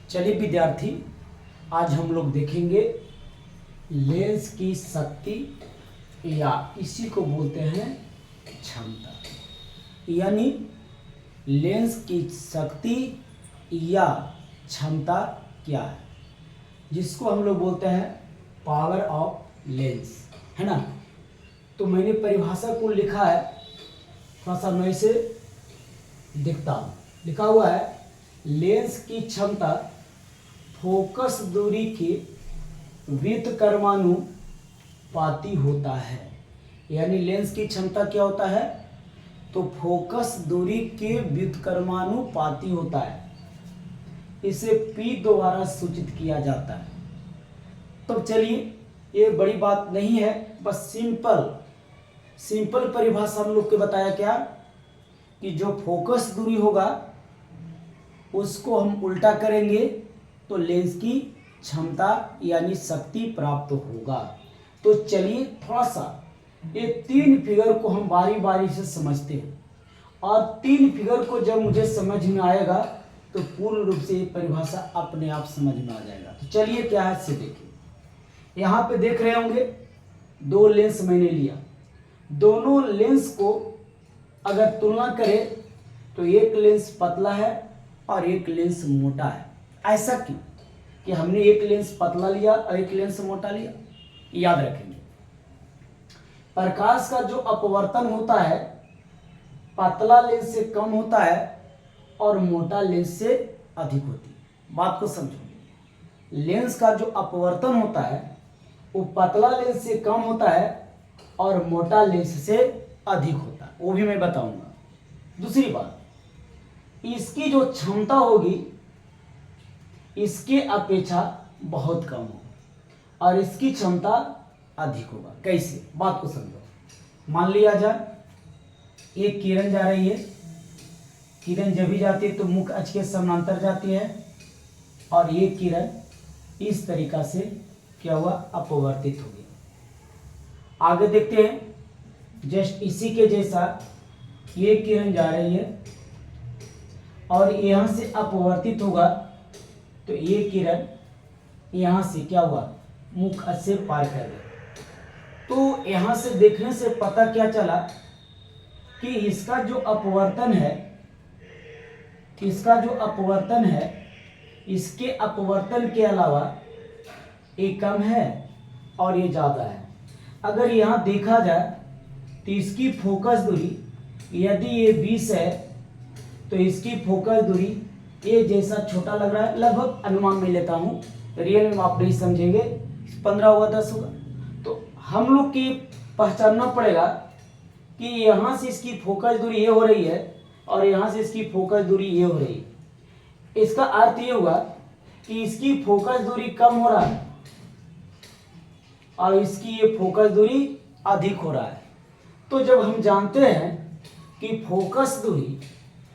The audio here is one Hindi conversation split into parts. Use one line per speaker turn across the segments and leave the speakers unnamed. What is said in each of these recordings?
चलिए विद्यार्थी, आज हम लोग देखेंगे लेंस की शक्ति या इसी को बोलते हैं क्षमता। यानी लेंस की शक्ति या क्षमता क्या है, जिसको हम लोग बोलते हैं पावर ऑफ लेंस, है ना। तो मैंने परिभाषा को लिखा है, थोड़ा सा मैं इसे दिखता हूँ। लिखा हुआ है लेंस की क्षमता फोकस दूरी के व्युत्क्रमानुपाती होता है। यानी लेंस की क्षमता क्या होता है, तो फोकस दूरी के व्युत्क्रमानुपाती होता है। इसे P द्वारा सूचित किया जाता है। तो चलिए, ये बड़ी बात नहीं है, बस सिंपल परिभाषा हम लोग को बताया क्या कि जो फोकस दूरी होगा उसको हम उल्टा करेंगे तो लेंस की क्षमता यानी शक्ति प्राप्त होगा। तो चलिए थोड़ा सा ये तीन फिगर को हम बारी बारी से समझते हैं, और तीन फिगर को जब मुझे समझ में आएगा तो पूर्ण रूप से ये परिभाषा अपने आप समझ में आ जाएगा। तो चलिए क्या है इससे देखिए। यहाँ पे देख रहे होंगे दो लेंस मैंने लिया, दोनों लेंस को अगर तुलना करें तो एक लेंस पतला है और एक लेंस मोटा है। ऐसा क्यों कि हमने एक लेंस पतला लिया और एक लेंस मोटा लिया? याद रखेंगे, प्रकाश का जो अपवर्तन होता है पतला लेंस से कम होता है और मोटा लेंस से अधिक होती है। बात को समझो, लेंस का जो अपवर्तन होता है वो पतला लेंस से कम होता है और मोटा लेंस से अधिक होता है, वो भी मैं बताऊंगा। दूसरी बात, इसकी जो क्षमता होगी इसके अपेक्षा बहुत कम होगा और इसकी क्षमता अधिक होगा। कैसे? बात को समझो। मान लिया जाए एक किरण जा रही है, किरण जब भी जाती है तो मुख्य अक्ष के समानांतर जाती है और ये किरण इस तरीका से क्या हुआ, अपवर्तित हो गया। आगे देखते हैं, जस्ट इसी के जैसा ये किरण जा रही है और यहां से अपवर्तित होगा तो ये किरण यहां से क्या हुआ, मुख्य अक्ष से पार कर गया। तो यहां से देखने से पता क्या चला कि इसका जो अपवर्तन है, इसके अपवर्तन के अलावा ये कम है और ये ज़्यादा है। अगर यहाँ देखा जाए तो इसकी फोकस दूरी यदि ये 20 है तो इसकी फोकस दूरी ये जैसा छोटा लग रहा है, लगभग अनुमान में लेता हूँ, रियल में आप नहीं समझेंगे, 15 होगा 10 होगा। तो हम लोग की पहचानना पड़ेगा कि यहाँ से इसकी फोकस दूरी ये हो रही है और यहाँ से इसकी फोकस दूरी ये हो रही है। इसका अर्थ ये हुआ कि इसकी फोकस दूरी कम हो रहा है और इसकी ये फोकस दूरी अधिक हो रहा है। तो जब हम जानते हैं कि फोकस दूरी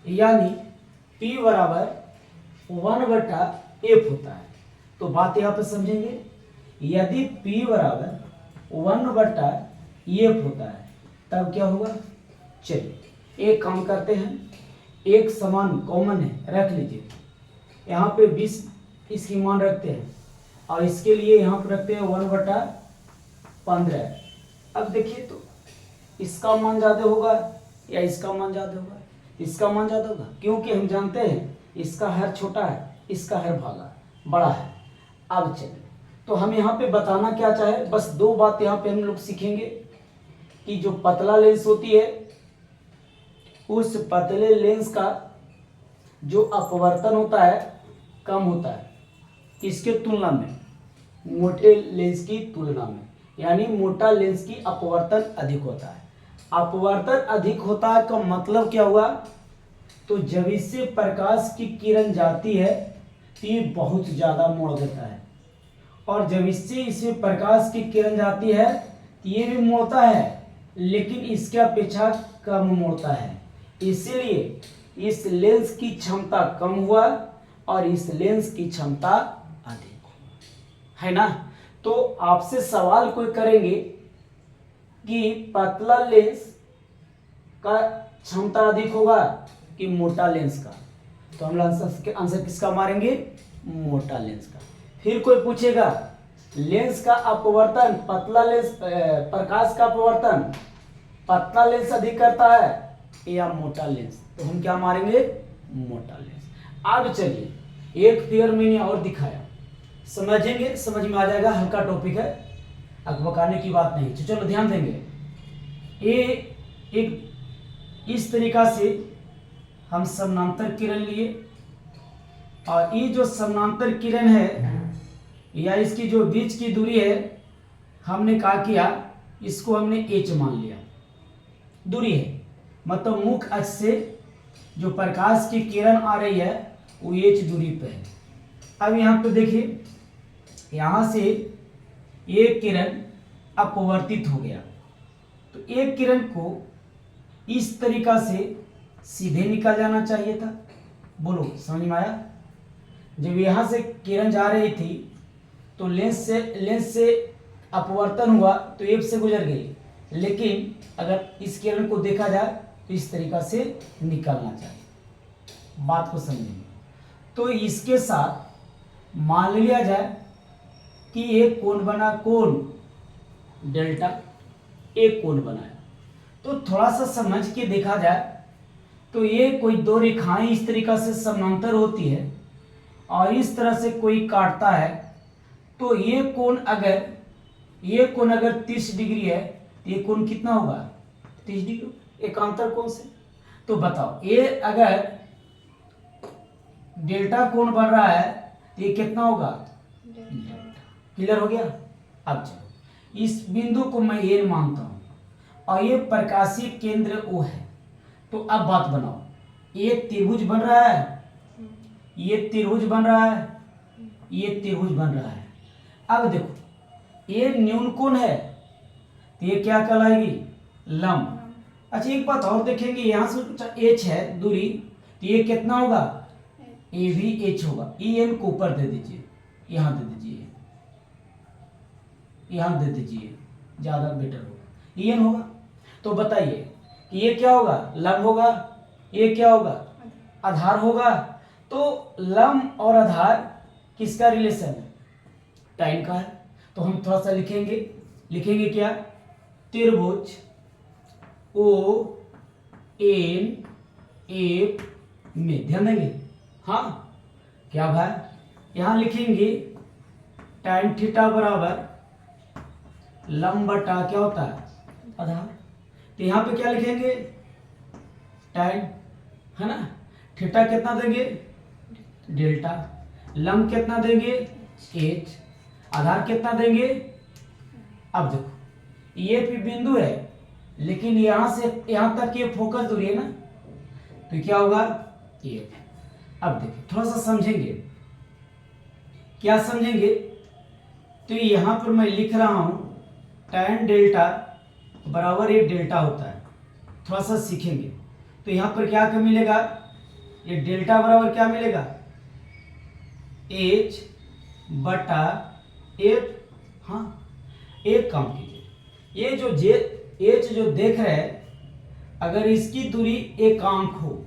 यानी P बराबर 1/f होता है, तो बात यहाँ पे समझेंगे। यदि P बराबर 1/f होता है तब क्या होगा, चलिए एक काम करते हैं, एक समान कॉमन है रख लीजिए, यहाँ पे 20 इसकी मान रखते हैं और इसके लिए यहाँ पे रखते हैं 1/15। अब देखिए तो इसका मान ज़्यादा होगा या इसका मान ज़्यादा होगा? इसका मान ज़्यादा होगा, क्योंकि हम जानते हैं इसका हर छोटा है, इसका हर भागा बड़ा है। अब चलिए, तो हम यहाँ पे बताना क्या चाहे, बस दो बात यहाँ पे हम लोग सीखेंगे कि जो पतला लेंस होती है उस पतले लेंस का जो अपवर्तन होता है कम होता है किसके तुलना में, मोटे लेंस की तुलना में। यानी मोटा लेंस की अपवर्तन अधिक होता है। अपवर्तन अधिक होता है का मतलब क्या हुआ, तो जब इससे प्रकाश की किरण जाती है तो ये बहुत ज़्यादा मोड़ देता है, और जब इससे प्रकाश की किरण जाती है तो ये भी मोड़ता है लेकिन इसके अपेक्षा कम मोड़ता है। इसीलिए इस लेंस की क्षमता कम हुआ और इस लेंस की क्षमता अधिक हुआ, है ना। तो आपसे सवाल कोई करेंगे कि पतला लेंस का क्षमता अधिक होगा कि मोटा लेंस का, तो हम आंसर किसका मारेंगे, मोटा लेंस का। फिर कोई पूछेगा लेंस का अपवर्तन, पतला लेंस प्रकाश का अपवर्तन पतला लेंस अधिक करता है या मोटा लेंस, तो हम क्या मारेंगे? मोटा लेंस। अब चलिए एक फिगर मैंने और दिखाया, समझेंगे, समझ में आ जाएगा, हल्का टॉपिक है, अकबकाने की बात नहीं। तो चलो ध्यान देंगे। ये एक इस तरीका से हम समानांतर किरण लिए और ये जो समानांतर किरण है या इसकी जो बीच की दूरी है हमने क्या किया, इसको हमने h मान लिया, दूरी है, मतलब मुख्य अक्ष से जो प्रकाश की किरण आ रही है वो h दूरी पे है। अब यहाँ पे देखिए, यहाँ से एक किरण अपवर्तित हो गया, तो एक किरण को इस तरीका से सीधे निकल जाना चाहिए था। बोलो समझ में आया? जब यहाँ से किरण जा रही थी तो लेंस से अपवर्तन हुआ तो एफ से गुजर गई, लेकिन अगर इस किरण को देखा जाए तो इस तरीका से निकलना चाहिए। बात को समझेंगे। तो इसके साथ मान लिया जाए कि एक कोण बना, कोण डेल्टा, एक कोण बनाया, तो थोड़ा सा समझ के देखा जाए तो ये कोई दो रेखाएं इस तरीका से समानांतर होती है और इस तरह से कोई काटता है, तो ये कोण अगर 30 डिग्री है तो ये कोण कितना होगा? 30 डिग्री, एकांतर कोण से। तो बताओ ये अगर डेल्टा कोण बन रहा है तो ये कितना होगा? क्लियर हो गया? अब चलो इस बिंदु को मैं ए मानता हूं और ये प्रकाशीय केंद्र ओ है, तो अब बात बनाओ, ये त्रिभुज बन रहा है, ये त्रिभुज बन रहा है, ये त्रिभुज बन रहा है। अब देखो ये न्यून कोण है तो ये क्या कहलाएगी? लंब। अच्छा एक बात और देखेंगे, यहाँ से h है दूरी, तो ये कितना होगा? ये भी h होगा। ई एन को ऊपर दे दीजिए, यहाँ दे दीजिए, यहाँ दे दीजिए, ज्यादा बेटर होगा, ई एन होगा। तो बताइए कि ये क्या होगा? लंब होगा, ये क्या होगा? आधार होगा। तो लंब और आधार किसका रिलेशन है? टाइन का है। तो हम थोड़ा सा लिखेंगे क्या? त्रिभुज ओ एन एफ में, ध्यान देंगे। हाँ क्या भाई, यहां लिखेंगे टाइन थीटा बराबर लंब बटा क्या होता है? आधार। तो यहां पे क्या लिखेंगे? टाइन, है ना। थीटा कितना देंगे? डेल्टा। लंब कितना देंगे? h। आधार कितना देंगे? अब देखो ये भी बिंदु है, लेकिन यहां से यहां तक ये फोकस दूरी है ना, तो क्या होगा? ये। अब देखिए थोड़ा सा समझेंगे, क्या समझेंगे? तो यहां पर मैं लिख रहा हूं tan डेल्टा बराबर ये डेल्टा होता है, थोड़ा सा सीखेंगे। तो यहां पर क्या मिलेगा? ये डेल्टा बराबर क्या मिलेगा? h बटा f। हाँ एक काम कीजिए, ये जो h जो देख रहे हैं, अगर इसकी दूरी एकांक हो,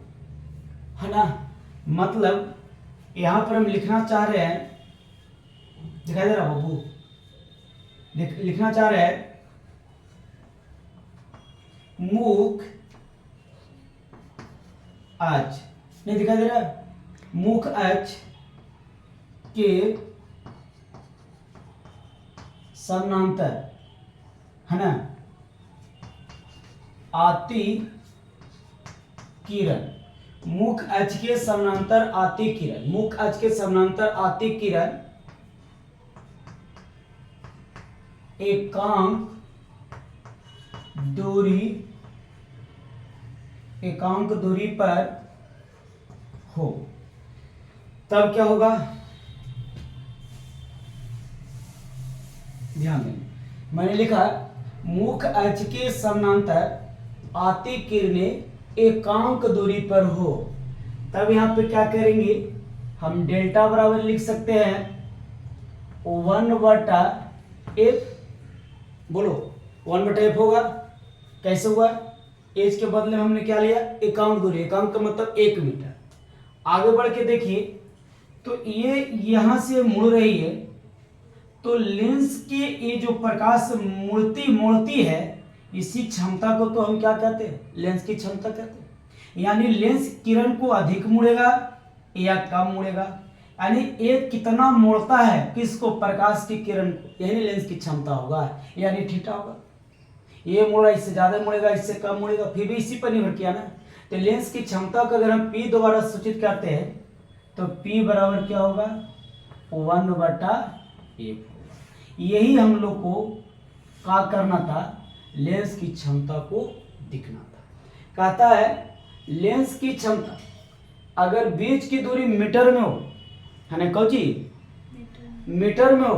है ना, मतलब यहां पर हम लिखना चाह रहे हैं, दिखाई दे रहा बाबू? लिखना चाह रहे हैं मुख्य अक्ष, नहीं दिखाई दे रहा? मुख्य अक्ष के समानांतर, है ना, आती किरण, मुख्य अक्ष के समानांतर आती किरण, मुख्य अक्ष के समानांतर आती किरण एकांक दूरी पर हो, तब क्या होगा? ध्यान दें, मैंने लिखा मुख्य अक्ष के समानांतर आती किरणें एकांक दूरी पर हो, तब यहां पे क्या करेंगे? हम डेल्टा बराबर लिख सकते हैं 1/f। बोलो 1/f होगा। कैसे हुआ? एज के बदले में हमने क्या लिया? एकांक दूरी, एकांक का मतलब 1 मीटर। आगे बढ़ के देखिए तो ये यहां से मुड़ रही है, तो लेंस की ये जो प्रकाश मोड़ती है, इसी क्षमता को तो हम क्या कहते हैं, लेंस की क्षमता कहते हैं। यानी लेंस किरण को अधिक मुड़ेगा या कम मुड़ेगा, यानी ये कितना मोड़ता है किसको, प्रकाश की किरण को, यही लेंस की क्षमता होगा, यानी थीटा होगा। ये मोड़ा इससे ज्यादा मुड़ेगा, इससे कम मुड़ेगा, फिर भी इसी पर निर्भर किया ना। तो लेंस की क्षमता को अगर हम P द्वारा सूचित करते हैं तो P बराबर क्या होगा, 1/f। यही हम लोग को क्या करना था, लेंस की क्षमता को दिखना था। कहता है लेंस की क्षमता अगर बीच की दूरी मीटर में हो, है ना कौची, मीटर में हो,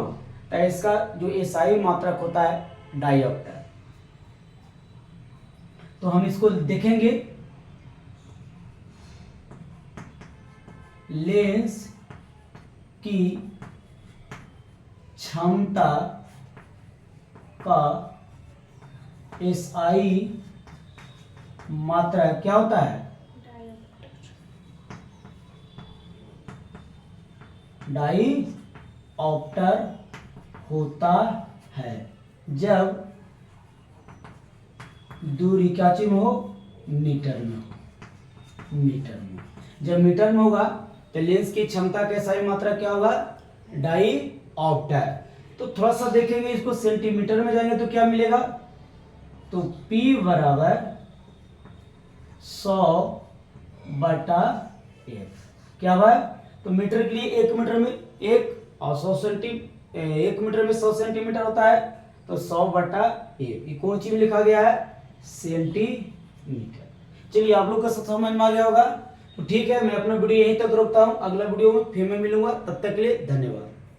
तो इसका जो एसआई मात्रक होता है डायोप्टर। तो हम इसको देखेंगे, लेंस की क्षमता का एसआई मात्रा क्या होता है, डाईऑप्टर होता है जब दूरी क्या चीज में हो, मीटर में हो, मीटर में। जब मीटर में होगा तो लेंस की क्षमता का एसआई मात्रा क्या होगा, डाईऑप्टर। तो थोड़ा सा देखेंगे इसको, सेंटीमीटर में जाएंगे तो क्या मिलेगा, तो P बराबर 100/f क्या हुआ, तो मीटर के लिए 1 मीटर में 1 और 1 मीटर में 100 सेंटीमीटर होता है, तो 100/f। ये कौन चीज में लिखा गया है, सेंटीमीटर। चलिए आप लोग का सब समझ में आ गया होगा। तो ठीक है, मैं अपना वीडियो यहीं तक रोकता हूँ, अगला वीडियो में फिर मैं मिलूंगा, तब तक के लिए धन्यवाद।